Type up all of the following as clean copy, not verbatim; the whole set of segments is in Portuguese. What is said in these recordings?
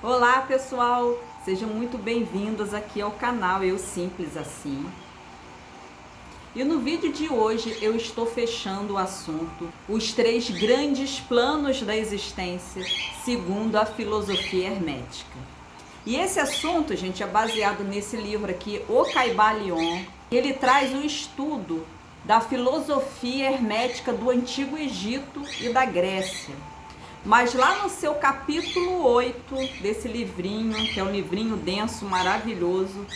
Olá pessoal, sejam muito bem-vindos aqui ao canal Eu Simples Assim. E no vídeo de hoje eu estou fechando o assunto Os 3 grandes planos da existência segundo a filosofia hermética. E esse assunto, gente, é baseado nesse livro aqui, O Kybalion. Ele traz o estudo da filosofia hermética do Antigo Egito e da Grécia. Mas lá no seu capítulo 8 desse livrinho, que é um livrinho denso, maravilhoso,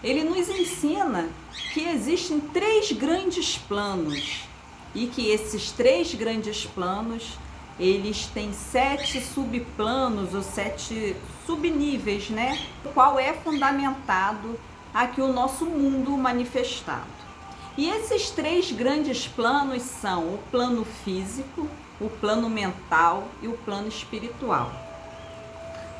ele nos ensina que existem 3 grandes planos e que esses 3 grandes planos, eles têm 7 subplanos ou 7 subníveis, né? O qual é fundamentado aqui o nosso mundo manifestado. E esses 3 grandes planos são o plano físico, o plano mental e o plano espiritual.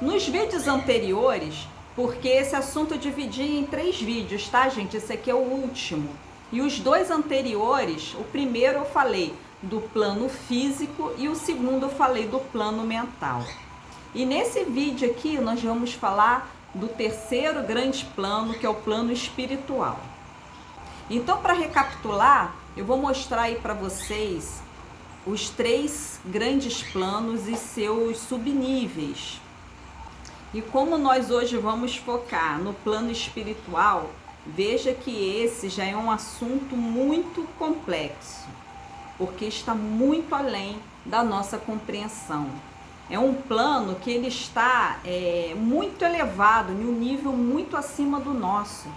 Nos vídeos anteriores, porque esse assunto eu dividi em 3 vídeos, tá, gente? Esse aqui é o último. E os 2 anteriores, o primeiro eu falei do plano físico e o segundo eu falei do plano mental. E nesse vídeo aqui nós vamos falar do 3º grande plano, que é o plano espiritual. Então, para recapitular, eu vou mostrar aí para vocês os 3 grandes planos e seus subníveis. E como nós hoje vamos focar no plano espiritual, veja que esse já é um assunto muito complexo, porque está muito além da nossa compreensão. É um plano que ele está muito elevado, em um nível muito acima do nosso.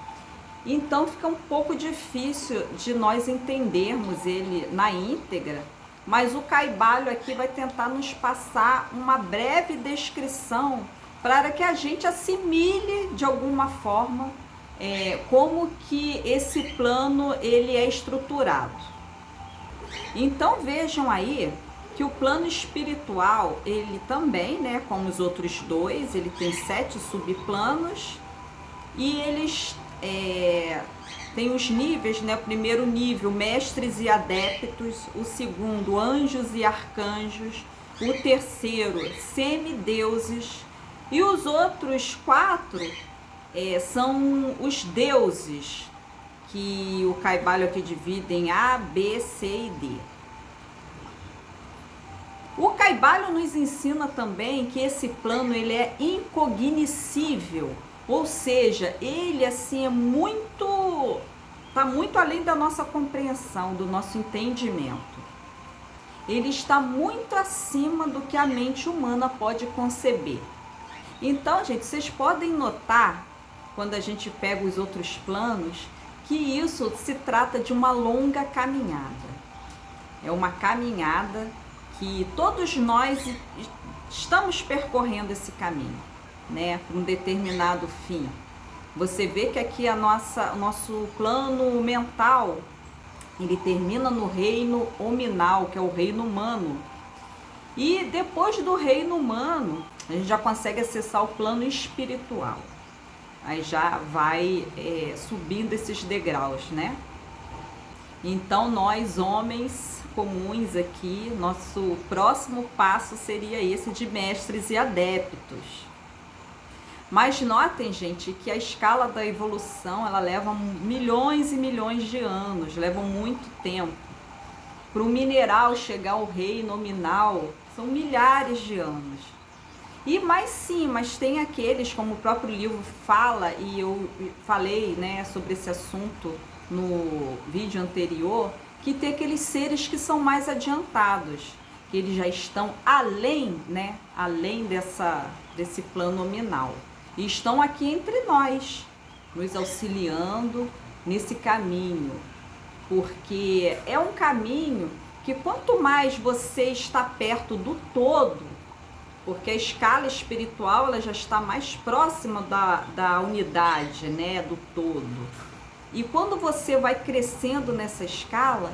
Então fica um pouco difícil de nós entendermos ele na íntegra, mas o Kybalion aqui vai tentar nos passar uma breve descrição para que a gente assimile de alguma forma como que esse plano ele é estruturado. Então vejam aí que o plano espiritual, ele também, né, como os outros 2, ele tem 7 subplanos e eles tem os níveis, né? O primeiro nível, mestres e adeptos. O segundo, anjos e arcanjos. O 3º, semideuses. E os outros 4 são os deuses, que o Kybalion aqui divide em A, B, C e D. O Kybalion nos ensina também que esse plano ele é incognoscível. Ou seja, ele assim está muito além da nossa compreensão, do nosso entendimento. Ele está muito acima do que a mente humana pode conceber. Então, gente, vocês podem notar, quando a gente pega os outros planos, que isso se trata de uma longa caminhada. É uma caminhada que todos nós estamos percorrendo esse caminho, né, para um determinado fim. Você vê que aqui o nosso plano mental, ele termina no reino hominal, que é o reino humano. E depois do reino humano, a gente já consegue acessar o plano espiritual. Aí já vai subindo esses degraus, né? Então nós, homens comuns aqui, nosso próximo passo seria esse de mestres e adeptos. Mas notem, gente, que a escala da evolução, ela leva milhões e milhões de anos, leva muito tempo. Para o mineral chegar ao reino nominal, são milhares de anos. Mas tem aqueles, como o próprio livro fala, e eu falei, né, sobre esse assunto no vídeo anterior, que tem aqueles seres que são mais adiantados, que eles já estão além, né, além desse plano nominal. E estão aqui entre nós, nos auxiliando nesse caminho, porque é um caminho que quanto mais você está perto do todo, porque a escala espiritual ela já está mais próxima da unidade, né, do todo. E quando você vai crescendo nessa escala,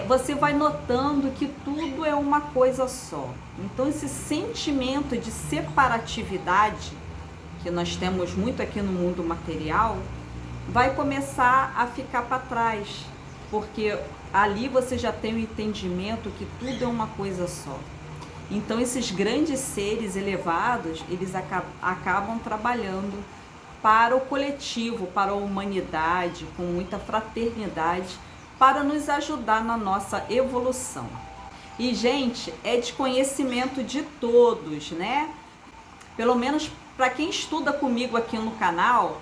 você vai notando que tudo é uma coisa só. Então esse sentimento de separatividade que nós temos muito aqui no mundo material vai começar a ficar para trás, porque ali você já tem o entendimento que tudo é uma coisa só. Então esses grandes seres elevados, eles acabam trabalhando para o coletivo, para a humanidade, com muita fraternidade, para nos ajudar na nossa evolução. E, gente, é de conhecimento de todos, né? Pelo menos para quem estuda comigo aqui no canal,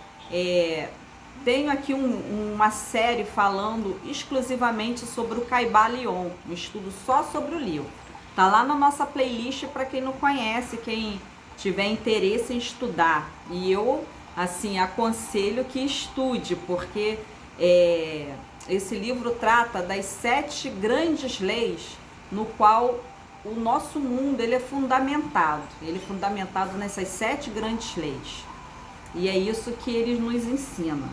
tenho aqui uma série falando exclusivamente sobre o Kybalion, um estudo só sobre o livro. Tá lá na nossa playlist para quem não conhece, quem tiver interesse em estudar. E eu, assim, aconselho que estude, porque esse livro trata das 7 grandes leis no qual o nosso mundo ele é fundamentado. Ele é fundamentado nessas 7 grandes leis. E é isso que ele nos ensina.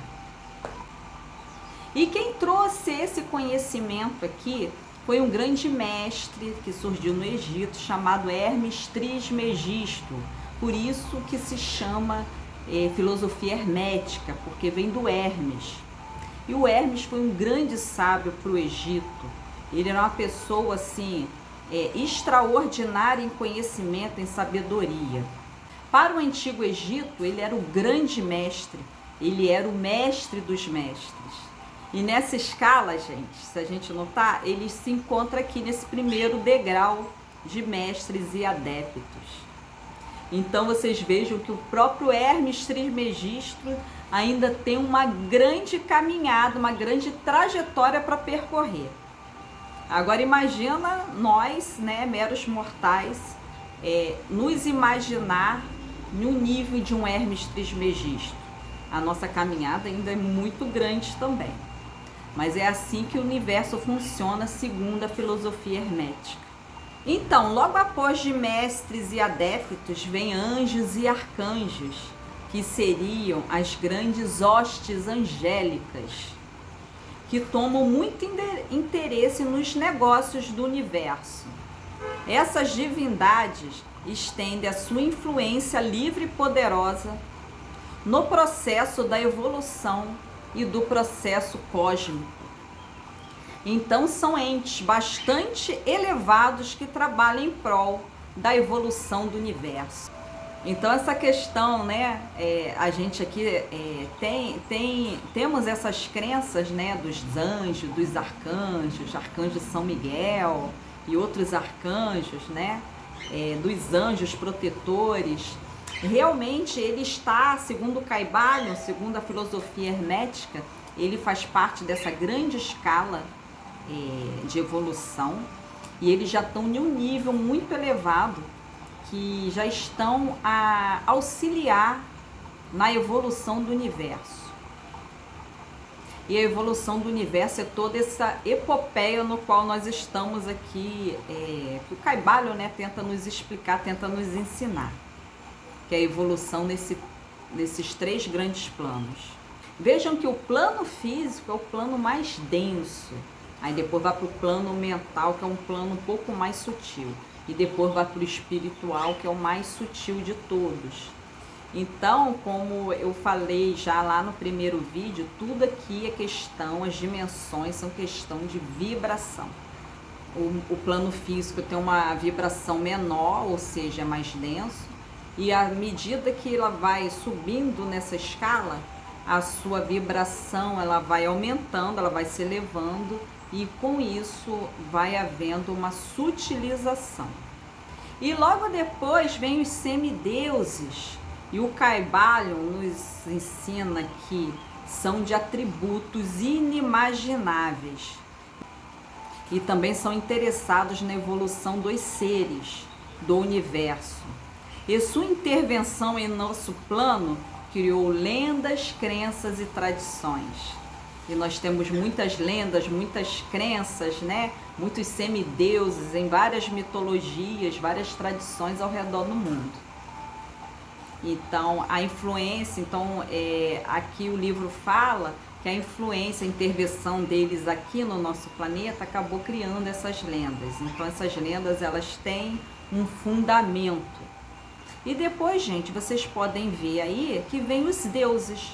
E quem trouxe esse conhecimento aqui foi um grande mestre que surgiu no Egito, chamado Hermes Trismegisto. Por isso que se chama filosofia hermética, porque vem do Hermes. E o Hermes foi um grande sábio para o Egito. Ele era uma pessoa assim, extraordinária em conhecimento, em sabedoria. Para o Antigo Egito, ele era o grande mestre, ele era o mestre dos mestres. E nessa escala, gente, se a gente notar, ele se encontra aqui nesse primeiro degrau de mestres e adeptos. Então vocês vejam que o próprio Hermes Trismegisto ainda tem uma grande caminhada, uma grande trajetória para percorrer. Agora imagina nós, né, meros mortais, nos imaginar no nível de um Hermes Trismegisto. A nossa caminhada ainda é muito grande também. Mas é assim que o universo funciona segundo a filosofia hermética. Então, logo após de mestres e adeptos, vem anjos e arcanjos, que seriam as grandes hostes angélicas, que tomam muito interesse nos negócios do universo. Essas divindades estendem a sua influência livre e poderosa no processo da evolução e do processo cósmico. Então são entes bastante elevados que trabalham em prol da evolução do universo. Então essa questão, né, a gente aqui temos essas crenças, né, dos anjos, dos arcanjos, arcanjo São Miguel e outros arcanjos, né, dos anjos protetores. Realmente ele está, segundo o Kybalion, segundo a filosofia hermética, ele faz parte dessa grande escala de evolução, e eles já estão em um nível muito elevado, que já estão a auxiliar na evolução do universo. E a evolução do universo é toda essa epopeia no qual nós estamos aqui, que o Kybalion, né, tenta nos explicar, tenta nos ensinar, que é a evolução nesses 3 grandes planos. Vejam que o plano físico é o plano mais denso, aí depois vai para o plano mental, que é um plano um pouco mais sutil, e depois vai para o espiritual, que é o mais sutil de todos. Então, como eu falei já lá no primeiro vídeo, tudo aqui é questão, as dimensões são questão de vibração. O plano físico tem uma vibração menor, ou seja, é mais denso, e à medida que ela vai subindo nessa escala, a sua vibração ela vai aumentando, ela vai se elevando, e com isso vai havendo uma sutilização. E logo depois vem os semideuses, e o Kybalion nos ensina que são de atributos inimagináveis e também são interessados na evolução dos seres do universo. E sua intervenção em nosso plano criou lendas, crenças e tradições. E nós temos muitas lendas, muitas crenças, né? Muitos semideuses em várias mitologias, várias tradições ao redor do mundo. Então, a influência, aqui o livro fala que a influência, a intervenção deles aqui no nosso planeta acabou criando essas lendas. Então, essas lendas, elas têm um fundamento. E depois, gente, vocês podem ver aí que vem os deuses,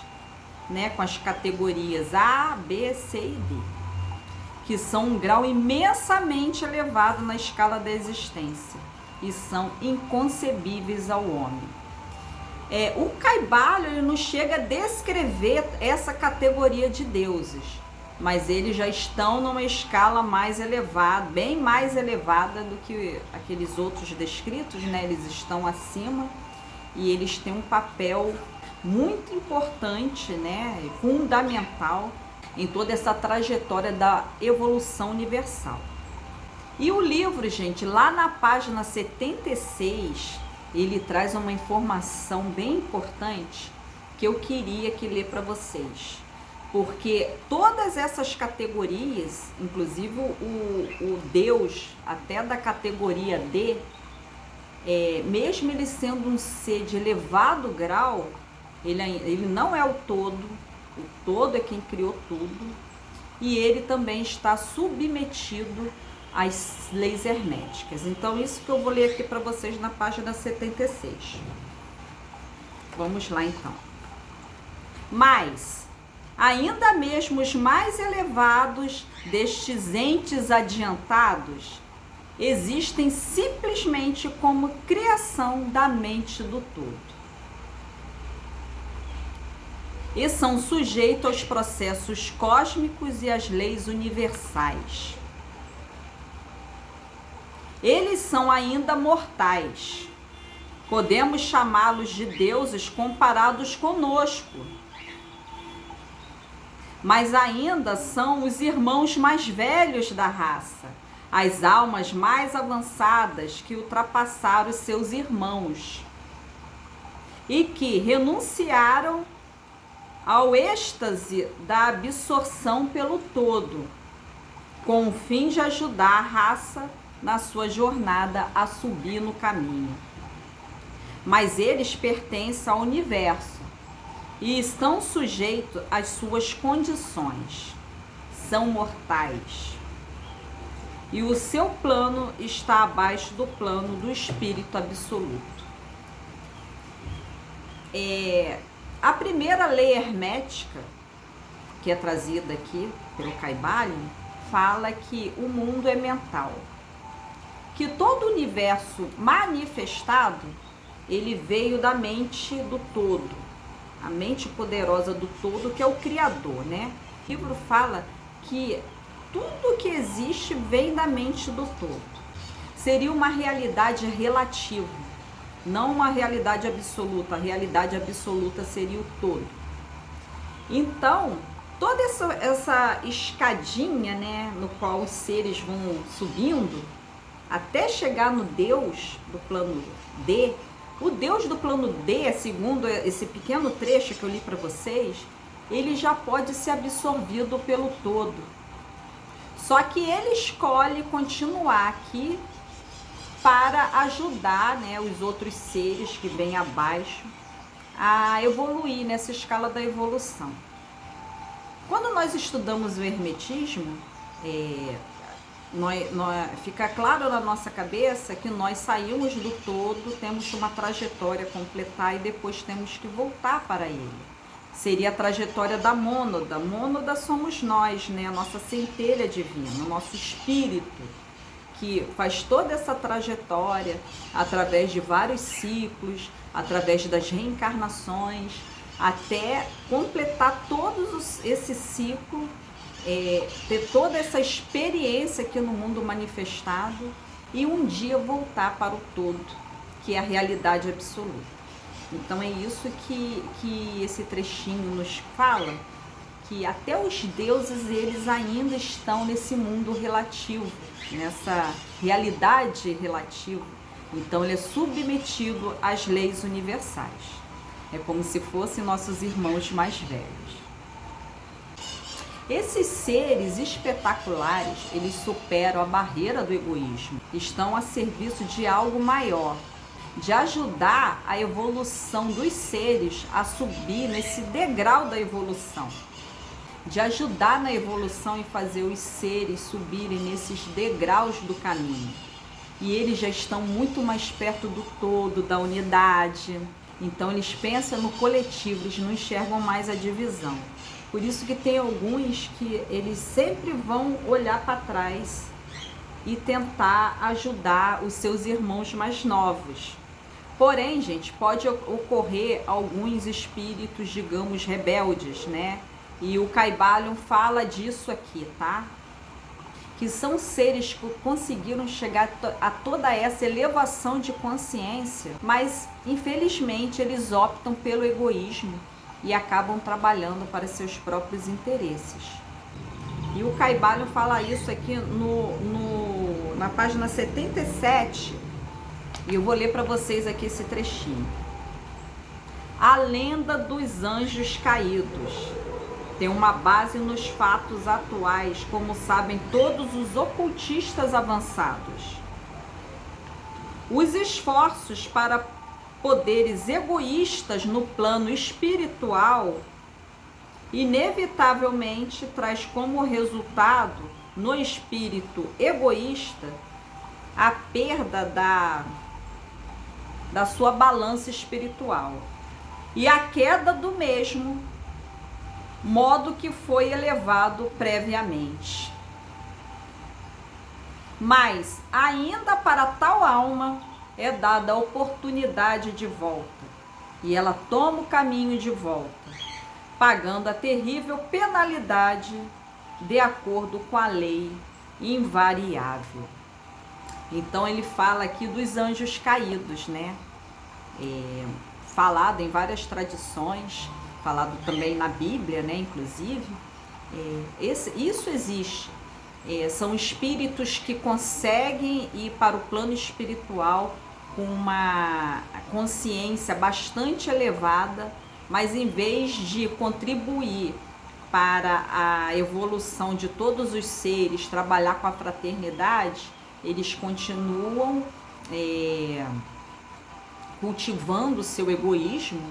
né, com as categorias A, B, C e D, que são um grau imensamente elevado na escala da existência. e são inconcebíveis ao homem. O Caibalion ele não chega a descrever essa categoria de deuses, mas eles já estão numa escala mais elevada, bem mais elevada do que aqueles outros descritos, né? Eles estão acima e eles têm um papel muito importante, né? Fundamental em toda essa trajetória da evolução universal. E o livro, gente, lá na página 76, ele traz uma informação bem importante que eu queria ler para vocês. Porque todas essas categorias, inclusive o Deus, até da categoria D, mesmo ele sendo um ser de elevado grau, ele não é o todo é quem criou tudo, e ele também está submetido às leis herméticas. Então, isso que eu vou ler aqui para vocês na página 76. Vamos lá, então. Mas, ainda mesmo os mais elevados destes entes adiantados existem simplesmente como criação da mente do todo. E são sujeitos aos processos cósmicos e às leis universais. Eles são ainda mortais. Podemos chamá-los de deuses comparados conosco. Mas ainda são os irmãos mais velhos da raça, as almas mais avançadas que ultrapassaram os seus irmãos e que renunciaram ao êxtase da absorção pelo todo, com o fim de ajudar a raça na sua jornada a subir no caminho. Mas eles pertencem ao universo e estão sujeitos às suas condições. São mortais. E o seu plano está abaixo do plano do Espírito Absoluto. A primeira lei hermética, que é trazida aqui pelo Caibalion, fala que o mundo é mental. Que todo o universo manifestado, ele veio da mente do todo, a mente poderosa do todo, que é o Criador, né? O livro fala que tudo que existe vem da mente do todo. Seria uma realidade relativa, não uma realidade absoluta. A realidade absoluta seria o todo. Então, toda essa escadinha, né, no qual os seres vão subindo, até chegar no Deus do plano D. O Deus do plano D, segundo esse pequeno trecho que eu li para vocês, ele já pode ser absorvido pelo todo. Só que ele escolhe continuar aqui para ajudar, né, os outros seres que vêm abaixo a evoluir nessa escala da evolução. Quando nós estudamos o hermetismo, fica claro na nossa cabeça que nós saímos do todo, temos uma trajetória a completar e depois temos que voltar para ele. Seria a trajetória da mônada. Mônada somos nós, né? A nossa centelha divina, o nosso espírito, que faz toda essa trajetória através de vários ciclos, através das reencarnações, até completar esse ciclo, ter toda essa experiência aqui no mundo manifestado e um dia voltar para o todo, que é a realidade absoluta. Então é isso que esse trechinho nos fala, que até os deuses, eles ainda estão nesse mundo relativo, nessa realidade relativa. Então ele é submetido às leis universais. É como se fossem nossos irmãos mais velhos. Esses seres espetaculares, eles superam a barreira do egoísmo, estão a serviço de algo maior, de ajudar a evolução dos seres a subir nesse degrau da evolução, de ajudar na evolução e fazer os seres subirem nesses degraus do caminho. E eles já estão muito mais perto do todo, da unidade. Então eles pensam no coletivo, eles não enxergam mais a divisão. Por isso que tem alguns que eles sempre vão olhar para trás e tentar ajudar os seus irmãos mais novos. Porém, gente, pode ocorrer alguns espíritos, digamos, rebeldes, né? E o Kybalion fala disso aqui, tá? Que são seres que conseguiram chegar a toda essa elevação de consciência, mas infelizmente eles optam pelo egoísmo e acabam trabalhando para seus próprios interesses. E o Kybalion fala isso aqui na página 77, e eu vou ler para vocês aqui esse trechinho. A lenda dos anjos caídos tem uma base nos fatos atuais, como sabem todos os ocultistas avançados. Os esforços para poderes egoístas no plano espiritual inevitavelmente traz como resultado no espírito egoísta a perda da sua balança espiritual e a queda do mesmo modo que foi elevado previamente. Mas ainda para tal alma é dada a oportunidade de volta, e ela toma o caminho de volta, pagando a terrível penalidade de acordo com a lei invariável. Então ele fala aqui dos anjos caídos, né? Falado em várias tradições, falado também na Bíblia, né? Inclusive, isso existe. São espíritos que conseguem ir para o plano espiritual com uma consciência bastante elevada, mas em vez de contribuir para a evolução de todos os seres, trabalhar com a fraternidade, eles continuam cultivando o seu egoísmo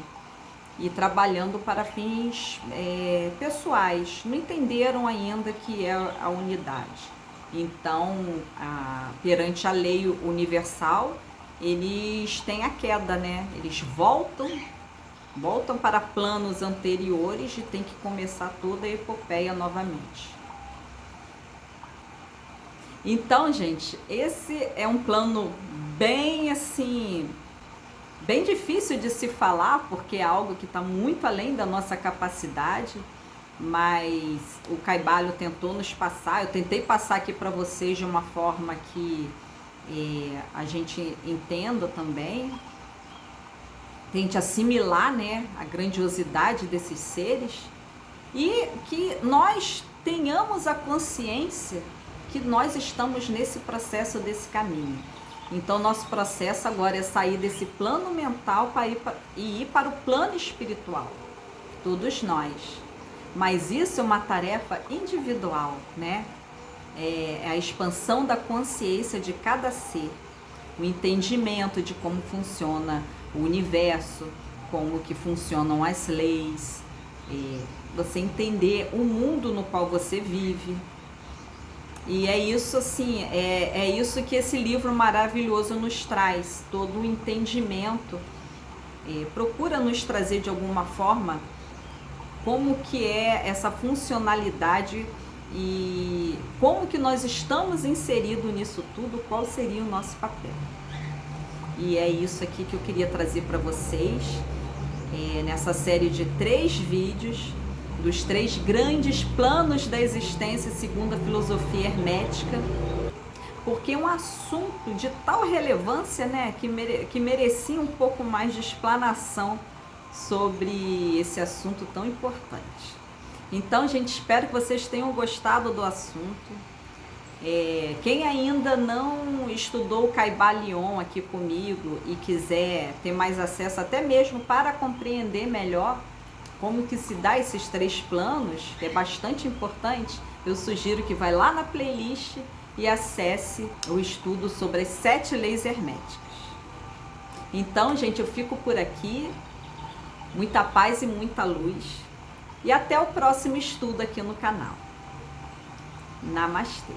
e trabalhando para fins pessoais. Não entenderam ainda que é a unidade. Então, perante a lei universal, eles têm a queda, né? Eles voltam para planos anteriores e tem que começar toda a epopeia novamente. Então, gente, esse é um plano bem assim, bem difícil de se falar, porque é algo que está muito além da nossa capacidade, mas o Kybalion tentou nos passar, eu tentei passar aqui para vocês de uma forma que a gente entenda também, tente assimilar, né, a grandiosidade desses seres e que nós tenhamos a consciência que nós estamos nesse processo, desse caminho. Então, nosso processo agora é sair desse plano mental e ir para o plano espiritual. Todos nós. Mas isso é uma tarefa individual, né? É a expansão da consciência de cada ser. O entendimento de como funciona o universo, como que funcionam as leis. Você entender o mundo no qual você vive. E é isso assim, é isso que esse livro maravilhoso nos traz, todo o entendimento, procura nos trazer de alguma forma como que é essa funcionalidade e como que nós estamos inseridos nisso tudo, qual seria o nosso papel. E é isso aqui que eu queria trazer para vocês, nessa série de 3 vídeos, dos 3 grandes planos da existência segundo a filosofia hermética, porque é um assunto de tal relevância, né, que merecia um pouco mais de explanação sobre esse assunto tão importante. Então, gente, espero que vocês tenham gostado do assunto. Quem ainda não estudou o Kybalion aqui comigo e quiser ter mais acesso, até mesmo para compreender melhor como que se dá esses 3 planos, que é bastante importante, eu sugiro que vá lá na playlist e acesse o estudo sobre as 7 leis herméticas. Então, gente, eu fico por aqui. Muita paz e muita luz. E até o próximo estudo aqui no canal. Namastê.